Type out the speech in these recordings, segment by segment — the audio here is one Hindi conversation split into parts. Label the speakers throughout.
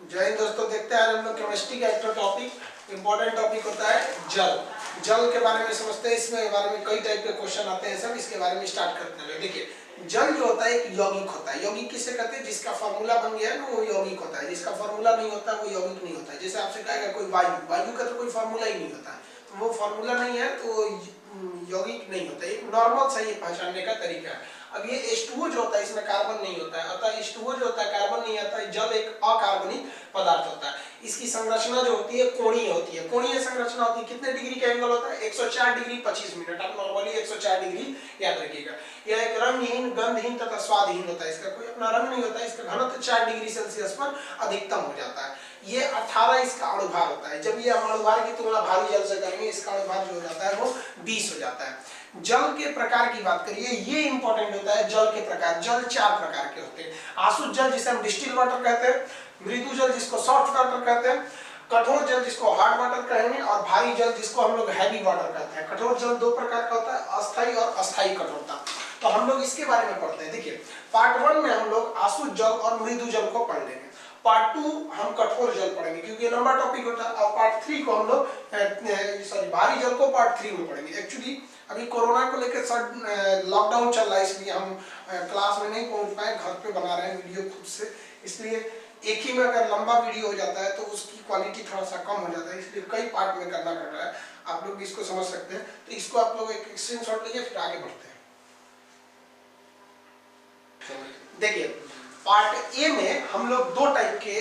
Speaker 1: जय हिंद दोस्तों, देखते हैं आज हम लोग केमिस्ट्री का एक टॉपिक इंपॉर्टेंट टॉपिक होता है जल। जल के बारे में समझते हैं, इसमें बारे में कई टाइप के क्वेश्चन आते हैं, सब इसके बारे में स्टार्ट करते हैं। देखिए, जल जो होता है एक यौगिक होता है। यौगिक किसे कहते हैं? जिसका फार्मूला बन गया है ना वो यौगिक होता है, जिसका फार्मूला नहीं होता वो यौगिक नहीं होता है। जैसे आपसे कहेगा कोई वायु, वायु का तो कोई फार्मूला ही नहीं होता है, तो वो फार्मूला नहीं है तो यौगिक नहीं होता। एक नॉर्मल सा ये पहचानने का तरीका है। अब ये H2O जो होता है इसमें कार्बन नहीं होता है, अतः H2O जो होता है कार्बन नहीं आता है। जल एक अकार्बनिक पदार्थ होता है। इसकी संरचना जो होती है कोणीय होती है। कोणीय संरचना होती है, कितने डिग्री का एंगल होता है? 104 डिग्री 25 मिनट। आप नॉर्मली 104 डिग्री याद रखिएगा। यह एक रंगहीन, गंधहीन तथा स्वादहीन होता है। इसका कोई अपना रंग नहीं होता है। इसका घनत्व 4 डिग्री सेल्सियस पर अधिकतम हो जाता है। ये 18 इसका अणुभार होता है। जब ये हम अणुभार की तुलना भारी जल से करेंगे, इसका अणुभार जो हो जाता है वो 20 हो जाता है। जल के प्रकार की बात करिए, ये इंपॉर्टेंट होता है। जल के प्रकार, जल 4 प्रकार के होते हैं। आसुत जल जिसे हम डिस्टिल वाटर कहते हैं, मृदु जल जिसको सॉफ्ट वाटर कहते हैं, कठोर जल जिसको हार्ड वाटर कहेंगे, और भारी जल जिसको हम लोग हैवी वाटर कहते हैं। कठोर जल 2 प्रकार का होता है, अस्थायी और अस्थायी कठोरता। तो हम लोग इसके बारे में पढ़ते हैं। देखिए, पार्ट 1 में हम लोग आसुत जल और मृदु जल को पढ़ लेंगे। पार्ट 2 हम कठोर जल पढ़ेंगे क्योंकि ये लंबा टॉपिक होता है। और पार्ट 3 को हम लोग भारी जल को पार्ट 3 में पढ़ेंगे। एक्चुअली अभी कोरोना को लेकर लॉकडाउन चल रहा है, इसलिए हम क्लास में नहीं पहुंच पाए, घर पे बना रहे हैं वीडियो खुद से। इसलिए एक ही में अगर लंबा वीडियो हो जाता है तो उसकी क्वालिटी थोड़ा सा कम हो जाता है, इसलिए कई पार्ट में करना पड़ रहा है। आप लोग इसको समझ सकते हैं, तो इसको आप लोग एक स्क्रीनशॉट लीजिए, फिर आगे बढ़ते हैं। देखिए, पार्ट ए में हम लोग 2 टाइप के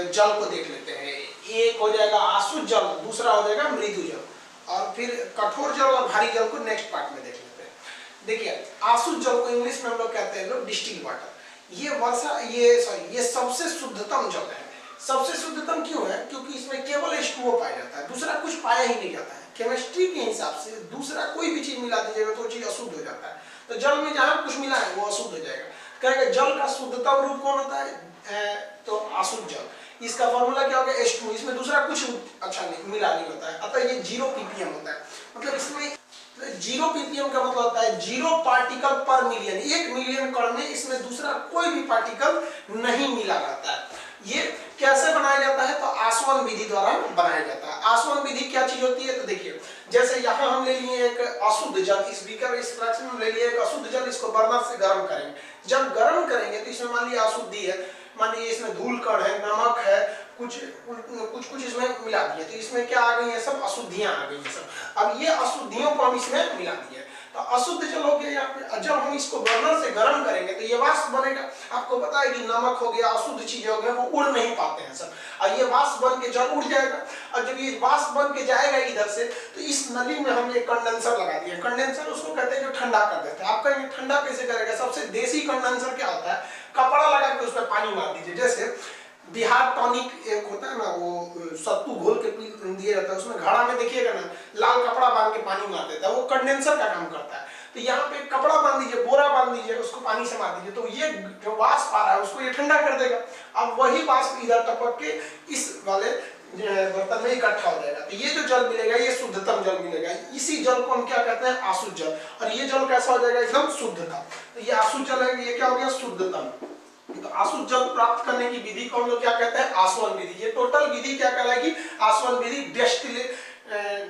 Speaker 1: जल को देख लेते हैं। एक हो जाएगा आसुत जल, दूसरा हो जाएगा मृदु जल, और फिर कठोर जल और भारी जल को नेक्स्ट पार्ट में देख लेते हैं। देखिए, आसुत जल को इंग्लिश में हम लोग कहते हैं लोग डिस्टिल वाटर। ये सबसे शुद्धतम जल है। सबसे शुद्धतम क्यों है? क्योंकि इसमें केवल H2O पाया जाता है, दूसरा कुछ पाया ही नहीं जाता है। केमिस्ट्री के हिसाब से दूसरा कोई भी चीज मिला दीजिएगा तो चीज अशुद्ध हो जाता है। तो जल में जहां कुछ मिला है वो अशुद्ध हो जाएगा। कहेंगे जल का शुद्धतम रूप कौन होता है? तो आसुत जल। इसका फॉर्मूला क्या होगा? H2। इसमें दूसरा कुछ अच्छा नहीं मिला नहीं होता है, अतः ये 0 ppm होता है। मतलब इसमें 0 ppm का मतलब होता है 0 पार्टिकल पर मिलियन। 1 मिलियन कण में इसमें दूसरा कोई भी पार्टिकल नहीं मिला रहता है। ये कैसे बनाया जाता है? तो आसवन विधि द्वारा बनाया जाता है। आसवन विधि क्या चीज होती है? तो देखिए, जैसे यहाँ हम ले लिए एक अशुद्ध जल, इस बीकर इस फ्रैक्शन में ले लिए एक अशुद्ध जल, इसको बर्नर से गर्म करेंगे। जब गर्म करेंगे तो इसमें मान लिया अशुद्धि है, मान लीजिए इसमें धूल कण है, नमक है, कुछ इसमें मिला दिए, तो इसमें क्या आ गई है? सब अशुद्धियां आ गई है सब। अब ये अशुद्धियों को हम इसमें मिला दिए तो अशुद्ध जल हो गया यहाँ पे। जब हम इसको बर्नर से गर्म करेंगे तो ये वाष्प बनेगा। आपको पता है कि नमक हो गया, अशुद्ध चीजें हो गया, वो उड़ नहीं पाते हैं सब, और ये वाष्प बन के जल उड़ जाएगा। और जब ये वाष्प बन के जाएगा इधर से, तो इस नली में हम ये कंडेंसर लगा दिए। कंडेंसर उसको कहते हैं जो ठंडा कर देता है। आपका ये ठंडा कैसे करेगा? सबसे देसी कंडेंसर क्या होता है? कपड़ा लगा के उसमें पानी मार दीजिए। जैसे बिहार टॉनिक एक होता है ना, वो सत्तू घोल के पी दिया जाता है, उसमें घड़ा में देखिएगा ना, लाल कपड़ा बांध के पानी मार देता है, वो कंडेंसर का काम करता है। तो यहाँ पे कपड़ा बांध दीजिए, बोरा बांध दीजिए, उसको पानी से मार दीजिए, तो ये जो वाष्प आ रहा है उसको ये ठंडा कर देगा। अब वही वाष्प इधर टपक के इस वाले बर्तन में इकट्ठा हो जाएगा। तो ये जो जल मिलेगा ये शुद्धतम जल मिलेगा। इसी जल को हम क्या कहते हैं? आसुत जल। और ये जल कैसा हो जाएगा? एकदम शुद्धतम। तो ये आसुत जल है, ये क्या हो गया? शुद्धतम। तो आसुत जल प्राप्त करने की विधि को हम लोग क्या कहते हैं? आसवन विधि। ये टोटल विधि क्या कहलाएगी? आसवन विधि,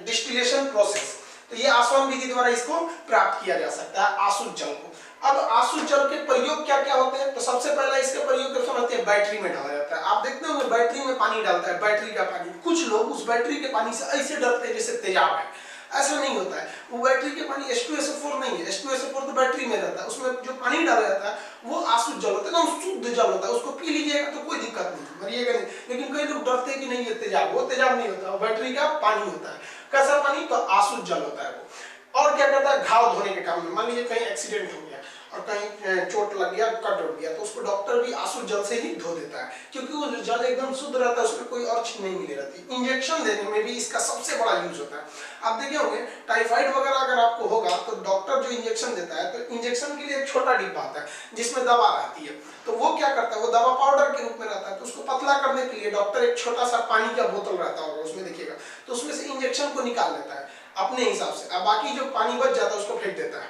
Speaker 1: डिस्टिलेशन प्रोसेस। तो ये आसवन विधि द्वारा इसको प्राप्त किया जा सकता है, आसुत जल को। अब आसुत जल के प्रयोग क्या क्या होते हैं? तो सबसे पहला इसके प्रयोग को समझते हैं, बैटरी में डाला जाता है। आप देखते होंगे बैटरी में पानी डालता है, बैटरी का पानी। कुछ लोग उस बैटरी के पानी से ऐसे डरते हैं जैसे तेजाब है। ऐसा नहीं होता है। वो बैटरी के पानी H2SO4 नहीं है। H2SO4 तो बैटरी में रहता है, उसमें जो पानी डाला जाता है वो आसुत जल होता है ना, शुद्ध जल होता है। उसको पी लीजिएगा तो कोई दिक्कत नहीं, मरिएगा नहीं। लेकिन कई लोग डरते हैं कि नहीं ये तेजाब, वो तेजाब नहीं होता, वो बैटरी का पानी होता है। कैसा पानी? तो आसुत जल होता है वो। और क्या करता है? घाव धोने के काम में। मान लीजिए कहीं एक्सीडेंट हो गया और कहीं चोट लग गया, कट उठ गया, तो उसको डॉक्टर भी आसुत जल से ही धो देता है, क्योंकि वो जल एकदम शुद्ध रहता है, उसमें कोई और चीज नहीं मिली रहती। इंजेक्शन देने में भी इसका सबसे बड़ा यूज होता है। आप देखे होंगे टाइफाइड वगैरह अगर आपको होगा तो डॉक्टर जो इंजेक्शन देता है, तो इंजेक्शन के लिए एक छोटा डिब्बा आता है जिसमें दवा रहती है। तो वो क्या करता है? वो दवा पाउडर के रूप में रहता है, तो उसको पतला करने के लिए डॉक्टर एक छोटा सा पानी का बोतल रहता होगा, उसमें देखिएगा, तो उसमें से इंजेक्शन को निकाल लेता है अपने हिसाब से। अब बाकी जो पानी बच जाता है उसको फेंक देता है,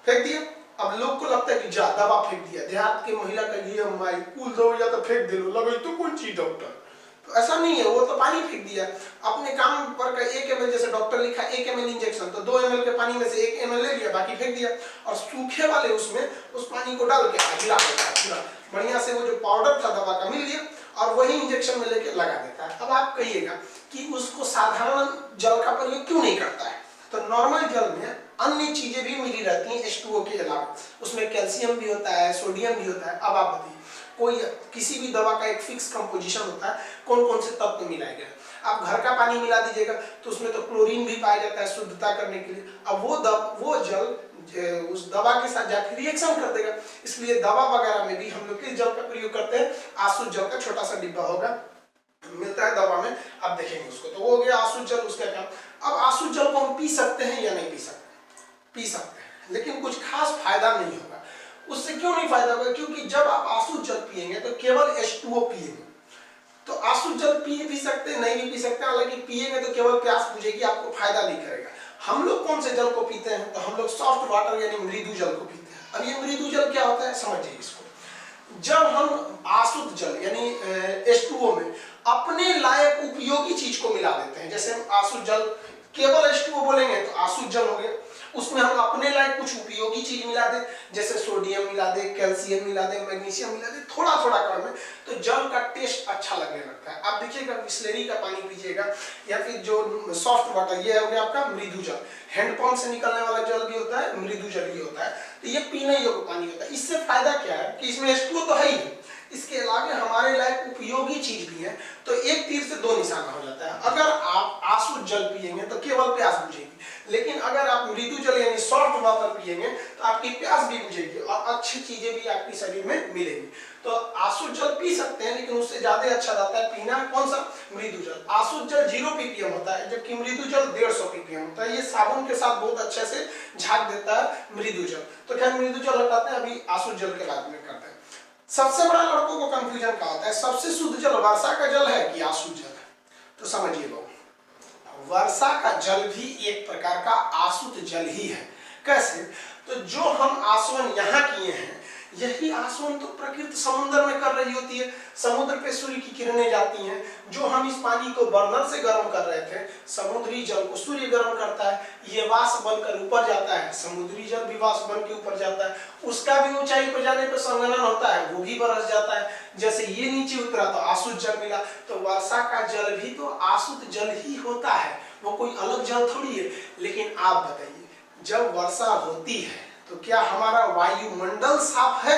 Speaker 1: फेंक दिया। अब लोग को लगता है कि जा दवा फेंक दिया, देहात के महिला का ये माई कुल दो या तो फेंक दे लो, लगे तो कौन चीज डॉक्टर, तो ऐसा नहीं है, वो तो पानी फेंक दिया अपने काम पर का 1 ml, जैसे डॉक्टर लिखा 1 ml इंजेक्शन, तो 2 ml के पानी में से 1 ml ले लिया, बाकी फेंक दिया, और सूखे वाले उसमें उस पानी को डाल के हिला देता है पूरा बढ़िया से, वो जो पाउडर था दवा का मिल गया और वही इंजेक्शन में लेके लगा देता है। अब आप कहिएगा कि उसको साधारण जल का प्रयोग क्यों नहीं करता है, तो नॉर्मल जल में अन्य चीजें भी मिली रहती हैं H2O के अलावा, उसमें कैल्शियम भी होता है, सोडियम भी होता है। अब आप बताइए, कोई किसी भी दवा का एक फिक्स कंपोजिशन होता है, कौन कौन से तत्व मिलाए गए। आप घर का पानी मिला दीजिएगा तो उसमें तो क्लोरीन भी पाया जाता है शुद्धता करने के लिए, अब वो जल उस दवा के साथ जाकर रिएक्शन कर देगा, इसलिए दवा वगैरह में भी हम लोग किस जल का प्रयोग करते हैं, आसुत जल का छोटा सा डिब्बा होगा मिलता है दवा में, आप देखेंगे उसको, तो वो हो गया आसुत जल उसका काम। अब आसुत जल को हम पी सकते हैं या नहीं पी सकते, पी सकते हैं, लेकिन कुछ खास फायदा नहीं होगा। उससे क्यों नहीं फायदा होगा, क्योंकि जब आप आसुत जल पिएंगे तो केवल H2O पिएंगे, तो आसुत जल पी भी सकते हैं, नहीं भी पी सकते, हालांकि पिएंगे तो केवल प्यास बुझेगी, आपको फायदा नहीं करेगा। हम लोग कौन से जल को पीते हैं, तो हम लोग सॉफ्ट वाटर यानी मृदु जल को पीते हैं। अब ये मृदु जल क्या होता है समझिए इसको, जब हम आसुत जल यानी H2O में अपने लायक उपयोगी चीज को मिला देते हैं, जैसे हम आसुत जल केवल H2O बोलेंगे तो आसुत जल हो गया, उसमें हम अपने लायक कुछ उपयोगी चीज मिला दे, जैसे सोडियम मिला दे, कैल्शियम मिला दे, मैग्नीशियम मिला दे, थोड़ा थोड़ा कण में, तो जल का टेस्ट अच्छा लगने लगता है। आप देखिएगा बिस्लेरी का पानी पीजिएगा या फिर जो सॉफ्ट वाटर, ये हो गया आपका मृदु जल, हैंडपंप से निकलने वाला जल भी होता है, मृदु जल भी होता है, तो ये पीने योग्य पानी होता है। इससे फायदा क्या है कि इसमें H2O तो है ही, इसके अलावा हमारे लायक उपयोगी चीज भी है, तो एक तीर से दो निशाना हो जाता है। अगर आप आसुत जल पिएंगे तो केवल प्यास बुझेगी, लेकिन अगर आप मृदु जल यानी सॉफ्ट वाटर पिएंगे तो आपकी प्यास भी बुझेगी और अच्छी चीजें भी आपके शरीर में मिलेगी। तो आसुत जल पी सकते हैं, लेकिन उससे ज्यादा अच्छा रहता है पीना कौन सा, मृदु जल। आसुत जल 0 ppm होता है, जबकि मृदु जल 150 ppm होता है। ये साबुन के साथ बहुत अच्छे से झाग देता है मृदु जल। तो खैर मृदु जल हटाते हैं, अभी आसुत जल के बारे में करते हैं। सबसे बड़ा लड़कों को कंफ्यूजन क्या होता है, सबसे शुद्ध जल वर्षा का जल है कि आसुत जल है, तो समझिए लोग, वर्षा का जल भी एक प्रकार का आसुत जल ही है। कैसे, तो जो हम आसवन यहाँ किए हैं, यही आसवन तो प्रकृति समुद्र में कर रही होती है। समुद्र पे सूर्य की किरणें जाती हैं, जो हम इस पानी को बर्नर से गर्म कर रहे थे, समुद्री जल को सूर्य गर्म करता है, ये वाष्प बनकर ऊपर जाता है, समुद्री जल भी वाष्प बन के ऊपर जाता है, उसका भी ऊंचाई पर जाने पर संघनन होता है, वो भी बरस जाता है। जैसे ये नीचे उतरा तो आसुत जल मिला, तो वर्षा का जल भी तो आसुत जल ही होता है, वो कोई अलग जल थोड़ी है। लेकिन आप बताइए, जब वर्षा होती है तो क्या हमारा वायुमंडल साफ है,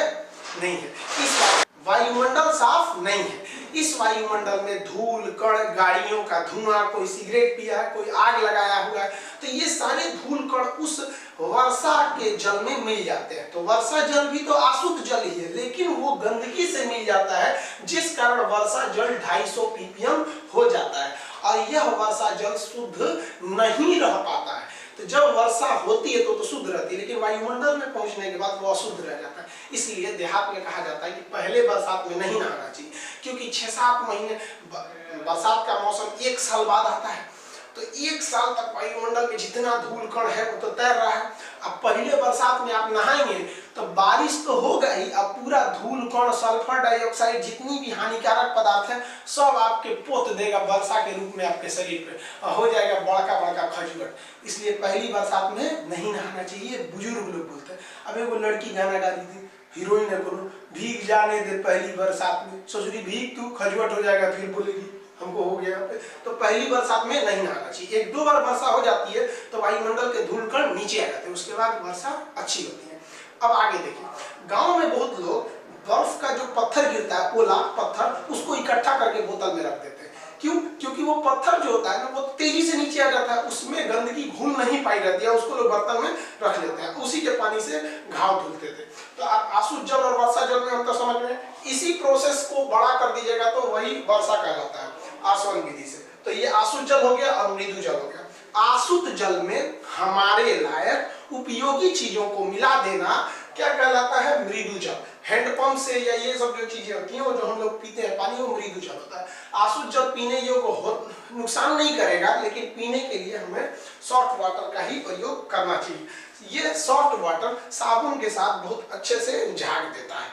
Speaker 1: नहीं है। इस वायुमंडल साफ नहीं है, इस वायुमंडल में धूल कण, गाड़ियों का धुआं, कोई सिगरेट पिया है, कोई आग लगाया हुआ है, तो ये सारे धूल कण उस वर्षा के जल में मिल जाते हैं। तो वर्षा जल भी तो आसुत जल ही है, लेकिन वो गंदगी से मिल जाता है, जिस कारण वर्षा जल 250 ppm हो जाता है और यह वर्षा जल शुद्ध नहीं रह पाता है। तो जब वर्षा होती है तो शुद्ध रहती है, लेकिन वायुमंडल में पहुंचने के बाद वो अशुद्ध रह जाता है। इसलिए देहात में कहा जाता है कि पहले बरसात में नहीं नहाना चाहिए, क्योंकि 6-7 महीने बरसात का मौसम 1 साल बाद आता है, तो 1 साल तक वायुमंडल में जितना धूल कण है वो तो तैर रहा है। अब पहले बरसात में आप नहाएंगे तो बारिश तो होगा ही, अब पूरा धूल कण, सल्फर डाइऑक्साइड, जितनी भी हानिकारक पदार्थ है सब आपके पोत देगा वर्षा के रूप में आपके शरीर पे, हो जाएगा बड़का बड़का खजुरट। इसलिए पहली बरसात में नहीं नहाना चाहिए। बुजुर्ग लोग बोलते हैं, अब एगो लड़की गाना गा रही थी, हीरोइन है बोलो, भीग जाने दे पहली बरसात में, सोच रही भीग तू, खजुरट हो जाएगा, फिर बोलेगी हमको हो गया। तो पहली बरसात में नहीं नहाना चाहिए। 1-2 बार वर्षा हो जाती है तो वायुमंडल के धूल कण नीचे आ जाते हैं, उसके बाद वर्षा अच्छी होती है। अब आगे देखिए, गांव में बहुत लोग बर्फ का जो पत्थर गिरता है, ओला पत्थर, उसको इकट्ठा करके बोतल में रख देते हैं। क्यों? क्योंकि वो पत्थर जो होता है ना, वो तेजी से नीचे आ जाता है, उसमें गंदगी घुल नहीं पाई जाती है, उसको लोग बर्तन में रख लेते हैं, उसी के पानी से घाव धुलते थे। तो आप आसुत जल और वर्षा जल में अंतर समझ में, इसी प्रोसेस को बड़ा कर दीजिएगा तो वही वर्षा कहलाता है आसवन विधि से। तो ये आसुत जल हो गया और मृदु जल हो गया। आसुत जल में हमारे लायक उपयोगी चीजों को मिला देना क्या कहलाता है, मृदु जल। हैंडपंप से या ये सब जो चीजें होती हैं, वो जो हम लोग पीते हैं पानी, वो मृदु जल होता है। आसुत जल पीने योग्य नुकसान नहीं करेगा, लेकिन पीने के लिए हमें सॉफ्ट वाटर का ही प्रयोग करना चाहिए। ये सॉफ्ट वाटर साबुन के साथ बहुत अच्छे से झाग देता है।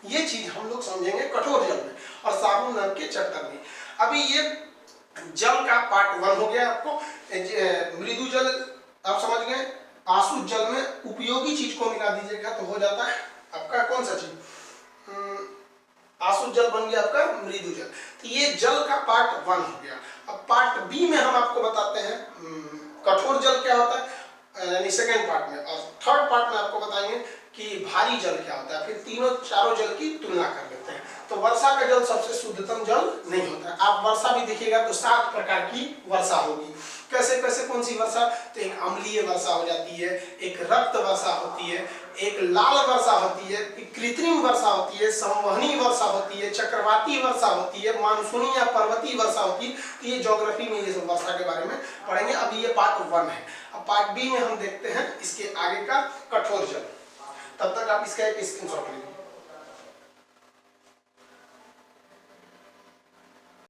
Speaker 1: ये चीज हम लोग समझेंगे कठोर जल में और साबुन नाम के चैप्टर में। अभी ये जल का पार्ट 1 हो गया। आपको मृदु जल आप समझ गए। आसुत जल में उपयोगी चीज को मिला दीजिएगा तो हो जाता है आपका कौन सा चीज, आसुत जल बन गया आपका मृदु जल। तो ये जल का पार्ट 1 हो गया। अब पार्ट बी में हम आपको बताते हैं कठोर जल क्या होता है, यानी सेकेंड पार्ट में, और थर्ड पार्ट में आपको बताएंगे कि भारी जल क्या होता है। फिर तीनों चारों जल की तुलना कर लेते हैं। तो वर्षा का जल सबसे शुद्धतम जल नहीं होता है। आप वर्षा भी देखिएगा तो 7 प्रकार की वर्षा होगी। कैसे कैसे कौन सी वर्षा, तो एक अम्लीय वर्षा हो जाती है, एक रक्त वर्षा होती है, एक लाल वर्षा होती है, एक कृत्रिम वर्षा होती है, संवहनी वर्षा होती है, चक्रवाती वर्षा होती है, मानसूनी या पर्वतीय वर्षा होती है। तो ये ज्योग्राफी में ये सब वर्षा के बारे में पढ़ेंगे। अभी ये पार्ट 1 है। अब पार्ट बी में हम देखते हैं इसके आगे का कठोर जल। तब तक आप इसका एक स्क्रीनशॉट ले लीजिए।